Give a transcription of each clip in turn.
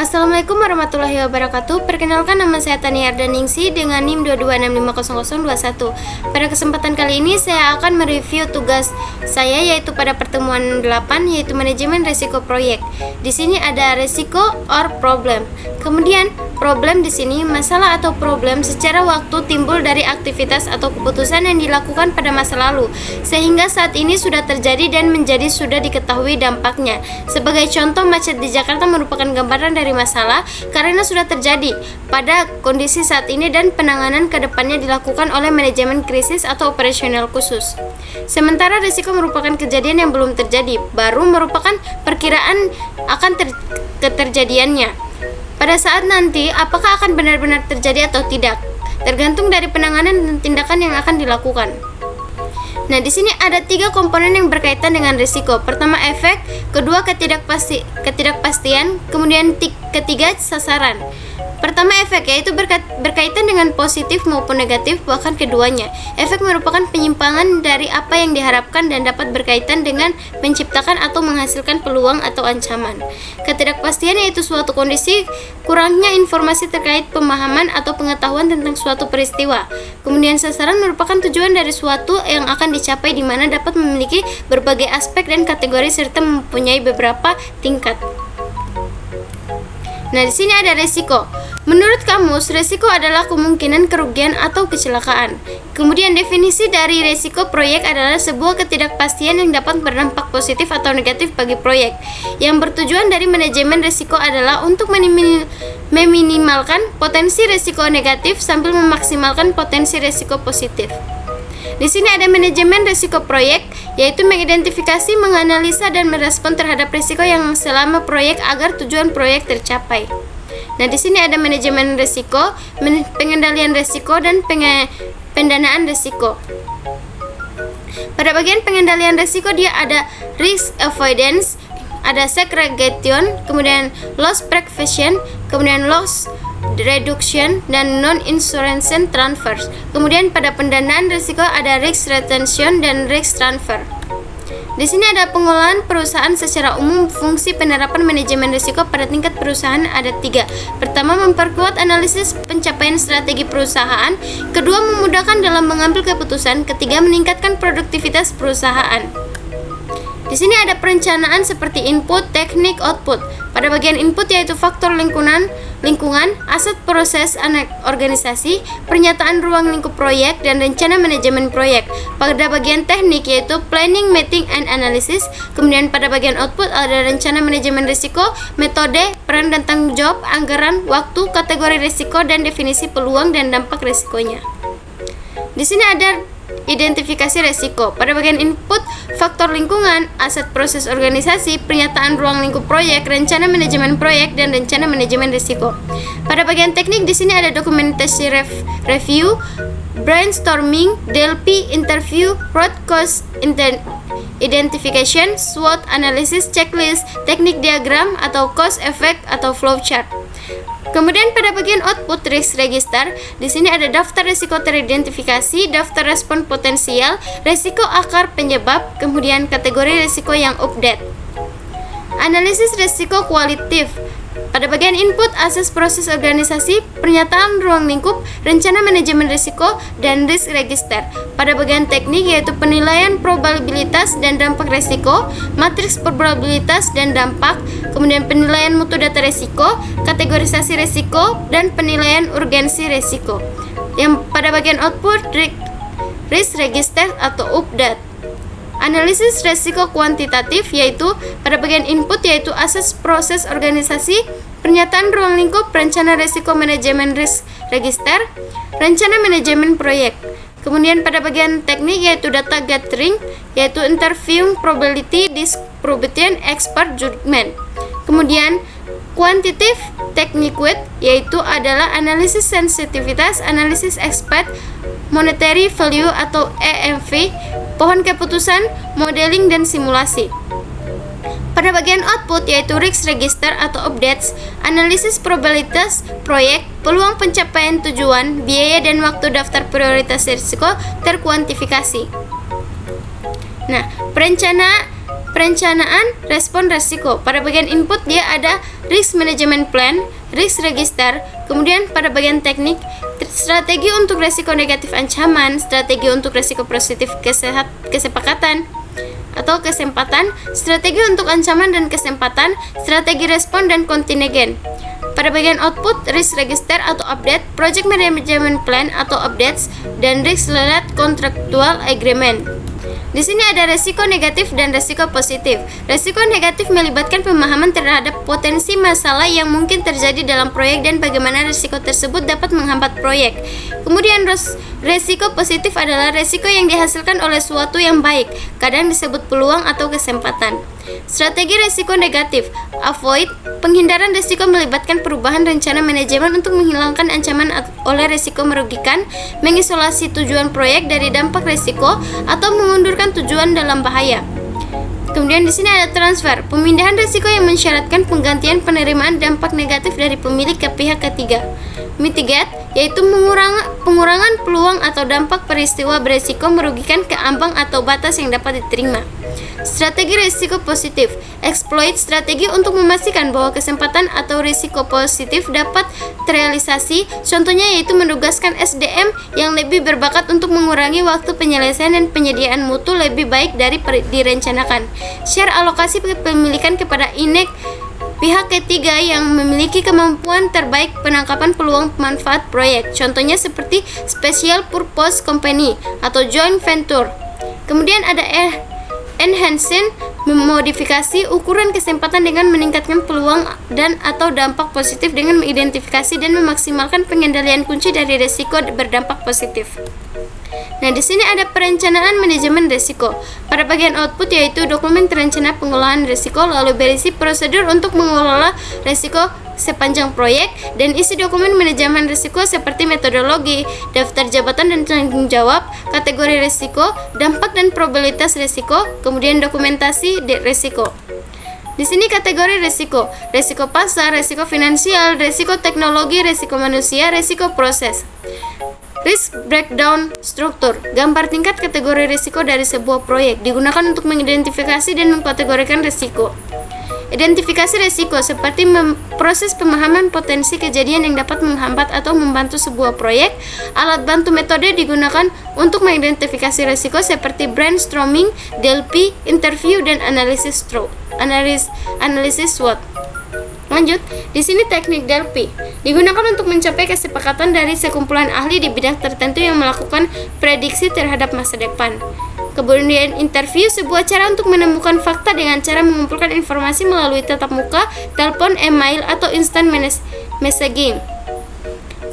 Assalamualaikum warahmatullahi wabarakatuh. Perkenalkan, nama saya Tania Ardaningsi dengan NIM 226500021. Pada kesempatan kali ini saya akan mereview tugas saya, yaitu pada pertemuan 8, yaitu manajemen risiko proyek. Di sini ada risiko or problem. Kemudian problem di sini masalah atau problem secara waktu timbul dari aktivitas atau keputusan yang dilakukan pada masa lalu sehingga saat ini sudah terjadi dan menjadi sudah diketahui dampaknya. Sebagai contoh, macet di Jakarta merupakan gambaran dari masalah karena sudah terjadi pada kondisi saat ini dan penanganan ke depannya dilakukan oleh manajemen krisis atau operasional khusus. Sementara risiko merupakan kejadian yang belum terjadi, baru merupakan perkiraan akan keterjadiannya. Pada saat nanti, apakah akan benar-benar terjadi atau tidak, tergantung dari penanganan dan tindakan yang akan dilakukan. Nah, di sini ada 3 komponen yang berkaitan dengan risiko. Pertama, efek, kedua, ketidakpastian, kemudian ketiga, sasaran. Pertama, efek, yaitu berkaitan dengan positif maupun negatif, bahkan keduanya. Efek merupakan penyimpangan dari apa yang diharapkan dan dapat berkaitan dengan menciptakan atau menghasilkan peluang atau ancaman. Ketidakpastian yaitu suatu kondisi kurangnya informasi terkait pemahaman atau pengetahuan tentang suatu peristiwa. Kemudian sasaran merupakan tujuan dari suatu yang akan dicapai, di mana dapat memiliki berbagai aspek dan kategori serta mempunyai beberapa tingkat. Nah, di sini ada risiko. Menurut kamus, risiko adalah kemungkinan kerugian atau kecelakaan. Kemudian definisi dari risiko proyek adalah sebuah ketidakpastian yang dapat berdampak positif atau negatif bagi proyek. Yang bertujuan dari manajemen risiko adalah untuk meminimalkan potensi risiko negatif sambil memaksimalkan potensi risiko positif. Di sini ada manajemen risiko proyek, yaitu mengidentifikasi, menganalisa, dan merespon terhadap risiko yang selama proyek agar tujuan proyek tercapai. Nah, di sini ada manajemen risiko, pengendalian risiko, dan pendanaan risiko. Pada bagian pengendalian risiko dia ada risk avoidance, ada segregation, kemudian loss prevention, kemudian loss reduction, dan non-insurance transfers. Kemudian pada pendanaan risiko ada risk retention dan risk transfer. Di sini ada pengolahan perusahaan secara umum. Fungsi penerapan manajemen risiko pada tingkat perusahaan ada 3. Pertama, memperkuat analisis pencapaian strategi perusahaan. Kedua, memudahkan dalam mengambil keputusan. Ketiga, meningkatkan produktivitas perusahaan. Di sini ada perencanaan seperti input, teknik, output. Pada bagian input yaitu faktor lingkungan, aset proses organisasi, pernyataan ruang lingkup proyek, dan rencana manajemen proyek. Pada bagian teknik yaitu planning, mapping, and analysis. Kemudian pada bagian output ada rencana manajemen risiko, metode, peran dan tanggung jawab, anggaran, waktu, kategori risiko, dan definisi peluang dan dampak risikonya. Di sini ada identifikasi risiko. Pada bagian input, faktor lingkungan, aset proses organisasi, pernyataan ruang lingkup proyek, rencana manajemen proyek, dan rencana manajemen risiko. Pada bagian teknik di sini ada dokumentasi review, brainstorming, DLP, interview, root cause identification, SWOT analysis, checklist, teknik diagram atau cause effect atau flowchart. Kemudian pada bagian output risk register, di sini ada daftar risiko teridentifikasi, daftar respon potensial, risiko akar penyebab, kemudian kategori risiko yang update. Analisis risiko kualitatif. Pada bagian input, akses proses organisasi, pernyataan ruang lingkup, rencana manajemen risiko, dan risk register. Pada bagian teknik yaitu penilaian probabilitas dan dampak risiko, matriks probabilitas dan dampak, kemudian penilaian mutu data risiko, kategorisasi risiko, dan penilaian urgensi risiko. Yang pada bagian output, risk register atau update. Analisis risiko kuantitatif yaitu pada bagian input yaitu akses proses organisasi, pernyataan ruang lingkup, rencana risiko manajemen risk register, rencana manajemen proyek. Kemudian pada bagian teknik yaitu data gathering, yaitu interviewing, probability, distribution, expert judgment. Kemudian kuantitatif technique yaitu adalah analisis sensitivitas, analisis expert, monetary value atau EMV, pohon keputusan, modeling, dan simulasi. Pada bagian output yaitu risk register atau updates, analisis probabilitas proyek, peluang pencapaian tujuan, biaya dan waktu daftar prioritas risiko terkuantifikasi. Nah, perencanaan respon risiko. Pada bagian input dia ada risk management plan, risk register, kemudian pada bagian teknik strategi untuk risiko negatif ancaman, strategi untuk risiko positif kesepakatan atau kesempatan, strategi untuk ancaman dan kesempatan, strategi respon dan kontingen. Pada bagian output, risk register atau update, project management plan atau updates, dan risk related contractual agreement. Di sini ada resiko negatif dan resiko positif. Resiko negatif melibatkan pemahaman terhadap potensi masalah yang mungkin terjadi dalam proyek dan bagaimana resiko tersebut dapat menghambat proyek. Kemudian resiko positif adalah resiko yang dihasilkan oleh suatu yang baik, kadang disebut peluang atau kesempatan. Strategi resiko negatif, avoid, penghindaran resiko melibatkan perubahan rencana manajemen untuk menghilangkan ancaman oleh resiko merugikan, mengisolasi tujuan proyek dari dampak resiko, atau mengundurkan tujuan dalam bahaya. Kemudian di sini ada transfer, pemindahan resiko yang mensyaratkan penggantian penerimaan dampak negatif dari pemilik ke pihak ketiga. Mitigate, yaitu pengurangan peluang atau dampak peristiwa beresiko merugikan ke ambang atau batas yang dapat diterima. Strategi risiko positif, exploit, strategi untuk memastikan bahwa kesempatan atau risiko positif dapat terrealisasi, contohnya yaitu menugaskan SDM yang lebih berbakat untuk mengurangi waktu penyelesaian dan penyediaan mutu lebih baik dari direncanakan. Share alokasi kepemilikan kepada pihak ketiga yang memiliki kemampuan terbaik penangkapan peluang manfaat proyek, contohnya seperti Special Purpose Company atau Joint Venture. Kemudian ada enhancing, memodifikasi ukuran kesempatan dengan meningkatkan peluang dan atau dampak positif dengan mengidentifikasi dan memaksimalkan pengendalian kunci dari risiko berdampak positif. Nah, di sini ada perencanaan manajemen risiko. Pada bagian output yaitu dokumen rencana pengolahan risiko, lalu berisi prosedur untuk mengelola risiko sepanjang proyek, dan isi dokumen manajemen risiko seperti metodologi, daftar jabatan dan tanggung jawab, kategori risiko, dampak dan probabilitas risiko, kemudian dokumentasi risiko. Di sini kategori risiko: risiko pasar, risiko finansial, risiko teknologi, risiko manusia, risiko proses. Risk breakdown struktur, gambar tingkat kategori risiko dari sebuah proyek, digunakan untuk mengidentifikasi dan mengkategorikan risiko. Identifikasi risiko seperti proses pemahaman potensi kejadian yang dapat menghambat atau membantu sebuah proyek. Alat bantu metode digunakan untuk mengidentifikasi risiko seperti brainstorming, DLP, interview, dan analisis SWOT. Lanjut, di sini teknik DLP digunakan untuk mencapai kesepakatan dari sekumpulan ahli di bidang tertentu yang melakukan prediksi terhadap masa depan. Kemudian interview, sebuah cara untuk menemukan fakta dengan cara mengumpulkan informasi melalui tatap muka, telepon, email, atau instant messaging.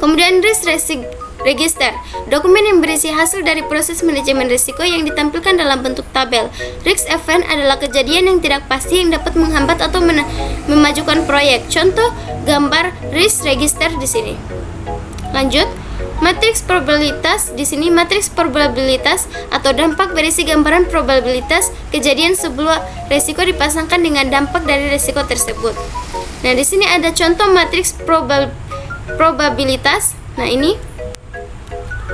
Kemudian risk register, dokumen yang berisi hasil dari proses manajemen risiko yang ditampilkan dalam bentuk tabel. Risk event adalah kejadian yang tidak pasti yang dapat menghambat atau memajukan proyek. Contoh gambar risk register di sini. Lanjut, matriks probabilitas. Di sini matriks probabilitas atau dampak berisi gambaran probabilitas kejadian sebuah risiko dipasangkan dengan dampak dari risiko tersebut. Nah, di sini ada contoh matriks probabilitas. Nah, ini.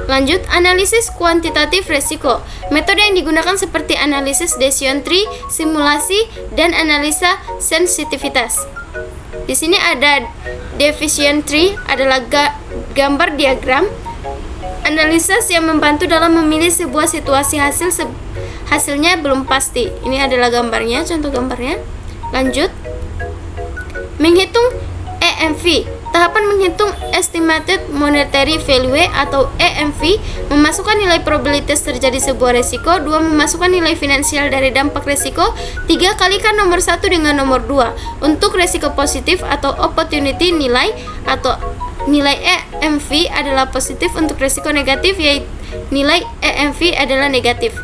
Lanjut, analisis kuantitatif risiko. Metode yang digunakan seperti analisis decision tree, simulasi, dan analisa sensitivitas. Di sini ada decision tree adalah gambar diagram analisis yang membantu dalam memilih sebuah situasi hasilnya belum pasti. Ini adalah gambarnya, contoh gambarnya. Lanjut, menghitung EMV. Tahapan menghitung Estimated Monetary Value atau EMV, memasukkan nilai probabilitas terjadi sebuah risiko. 2. Memasukkan nilai finansial dari dampak risiko. 3. Kalikan nomor 1 dengan nomor 2. Untuk risiko positif atau opportunity nilai atau nilai EMV adalah positif. Untuk risiko negatif yaitu nilai EMV adalah negatif.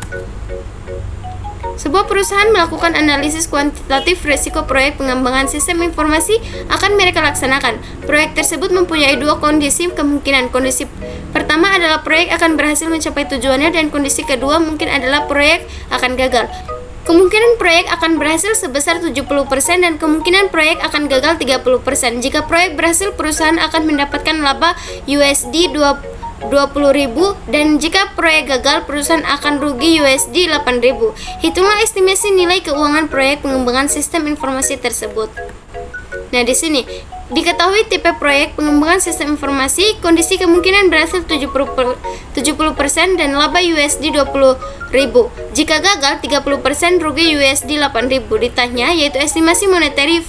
Sebuah perusahaan melakukan analisis kuantitatif risiko proyek pengembangan sistem informasi akan mereka laksanakan. Proyek tersebut mempunyai dua kondisi kemungkinan. Kondisi pertama adalah proyek akan berhasil mencapai tujuannya, dan kondisi kedua mungkin adalah proyek akan gagal. Kemungkinan proyek akan berhasil sebesar 70% dan kemungkinan proyek akan gagal 30%. Jika proyek berhasil, perusahaan akan mendapatkan laba USD $20.000 dan jika proyek gagal perusahaan akan rugi USD 8.000. Hitunglah estimasi nilai keuangan proyek pengembangan sistem informasi tersebut. Nah, di sini diketahui tipe proyek pengembangan sistem informasi, kondisi kemungkinan berhasil 70% dan laba USD 20.000. Jika gagal 30% rugi USD 8.000. Ditanya yaitu estimasi monetary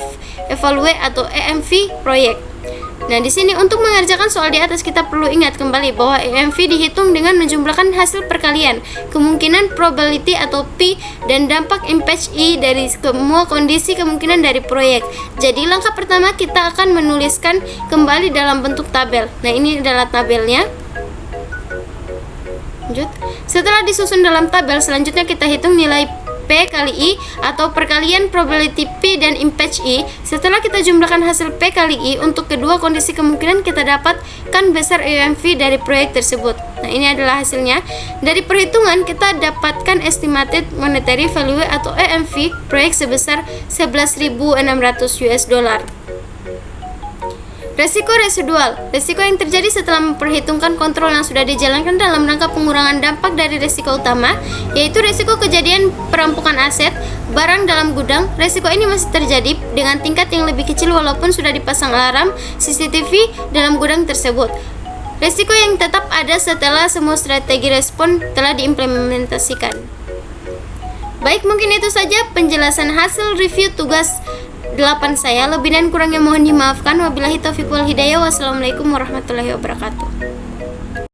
value atau EMV proyek. Nah, di sini untuk mengerjakan soal di atas kita perlu ingat kembali bahwa EMV dihitung dengan menjumlahkan hasil perkalian, kemungkinan probability atau P dan dampak impact E dari semua kondisi kemungkinan dari proyek. Jadi langkah pertama kita akan menuliskan kembali dalam bentuk tabel. Nah, ini adalah tabelnya. Lanjut. Setelah disusun dalam tabel, selanjutnya kita hitung nilai P kali I atau perkalian probability P dan impact I. Setelah kita jumlahkan hasil P kali I untuk kedua kondisi kemungkinan, kita dapatkan besar EMV dari proyek tersebut. Nah, ini adalah hasilnya. Dari perhitungan kita dapatkan estimated monetary value atau EMV proyek sebesar $11.600. Resiko residual, resiko yang terjadi setelah memperhitungkan kontrol yang sudah dijalankan dalam rangka pengurangan dampak dari resiko utama, yaitu resiko kejadian perampokan aset, barang dalam gudang. Resiko ini masih terjadi dengan tingkat yang lebih kecil walaupun sudah dipasang alarm CCTV dalam gudang tersebut. Resiko yang tetap ada setelah semua strategi respon telah diimplementasikan. Baik, mungkin itu saja penjelasan hasil review tugas 8 saya. Lebih dan kurangnya mohon dimaafkan. Wabillahi taufiq wal hidayah. Wassalamualaikum warahmatullahi wabarakatuh.